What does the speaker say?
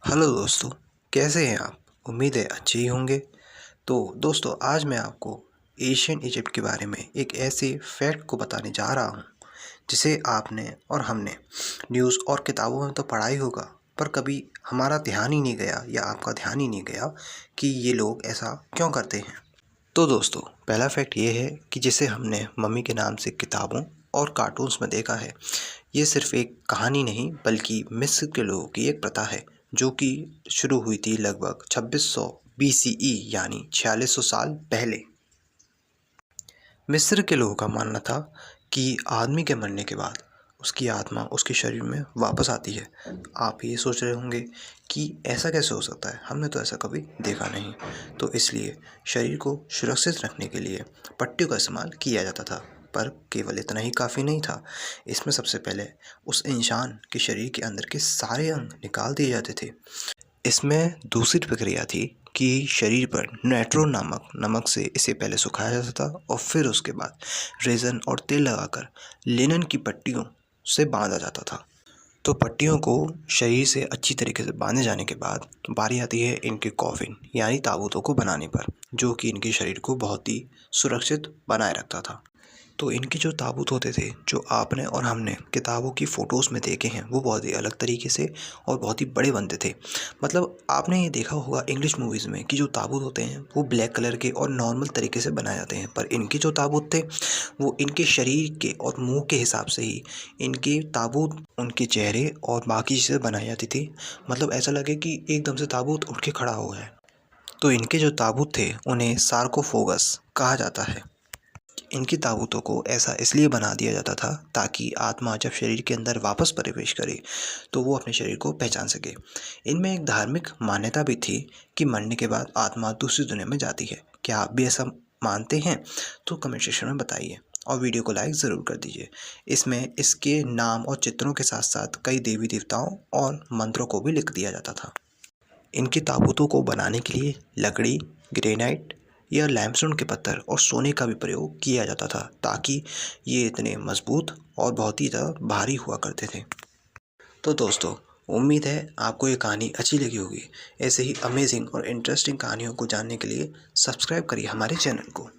Hello दोस्तों, कैसे हैं आप? उम्मीद है अच्छे ही होंगे। तो दोस्तों, आज मैं आपको एशियन इजिप्ट के बारे में एक ऐसे फैक्ट को बताने जा रहा हूँ जिसे आपने और हमने न्यूज़ और किताबों में तो पढ़ा ही होगा, पर कभी हमारा ध्यान ही नहीं गया या आपका ध्यान ही नहीं गया कि ये लोग ऐसा क्यों करते हैं। तो दोस्तों, पहला फैक्ट ये है कि जिसे हमने मम्मी के नाम से किताबों और कार्टून्स में देखा है, ये सिर्फ एक कहानी नहीं बल्कि मिस्र के लोगों की एक प्रथा है जो कि शुरू हुई थी लगभग 2600 BCE यानी 4600 साल पहले। मिस्र के लोगों का मानना था कि आदमी के मरने के बाद उसकी आत्मा उसके शरीर में वापस आती है। आप ये सोच रहे होंगे कि ऐसा कैसे हो सकता है, हमने तो ऐसा कभी देखा नहीं। तो इसलिए शरीर को सुरक्षित रखने के लिए पट्टियों का इस्तेमाल किया जाता था। पर केवल इतना ही काफ़ी नहीं था। इसमें सबसे पहले उस इंसान के शरीर के अंदर के सारे अंग निकाल दिए जाते थे। इसमें दूसरी प्रक्रिया थी कि शरीर पर नाइट्रोन नामक नमक से इसे पहले सुखाया जाता था और फिर उसके बाद रेज़न और तेल लगाकर लिनन की पट्टियों से बांधा जाता था। तो पट्टियों को शरीर से अच्छी तरीके से बांधे जाने के बाद बारी आती है इनके कॉफिन यानी ताबूतों को बनाने पर, जो कि इनके शरीर को बहुत ही सुरक्षित बनाए रखता था। तो इनके जो ताबूत होते थे, जो आपने और हमने किताबों की फ़ोटोज़ में देखे हैं, वो बहुत ही अलग तरीके से और बहुत ही बड़े बनते थे। मतलब आपने ये देखा होगा इंग्लिश मूवीज़ में कि जो ताबूत होते हैं वो ब्लैक कलर के और नॉर्मल तरीके से बनाए जाते हैं, पर इनके जो ताबूत थे वो इनके शरीर के और मुँह के हिसाब से ही इनके ताबूत उनके चेहरे और बाकी चीज़ें बनाई जाती थी। मतलब ऐसा लगे कि एकदम से ताबूत उठ के खड़ा हो गया है। तो इनके जो ताबूत थे उन्हें सार्कोफोगस कहा जाता है। इनकी ताबूतों को ऐसा इसलिए बना दिया जाता था ताकि आत्मा जब शरीर के अंदर वापस प्रवेश करे तो वो अपने शरीर को पहचान सके। इनमें एक धार्मिक मान्यता भी थी कि मरने के बाद आत्मा दूसरी दुनिया में जाती है। क्या आप भी ऐसा मानते हैं? तो कमेंट सेक्शन में बताइए और वीडियो को लाइक ज़रूर कर दीजिए। इसमें इसके नाम और चित्रों के साथ साथ कई देवी देवताओं और मंत्रों को भी लिख दिया जाता था। इनकी ताबूतों को बनाने के लिए लकड़ी, ग्रेनाइट या लैमस्टोन के पत्थर और सोने का भी प्रयोग किया जाता था ताकि ये इतने मजबूत और बहुत ही ज़्यादा भारी हुआ करते थे। तो दोस्तों, उम्मीद है आपको ये कहानी अच्छी लगी होगी। ऐसे ही अमेजिंग और इंटरेस्टिंग कहानियों को जानने के लिए सब्सक्राइब करिए हमारे चैनल को।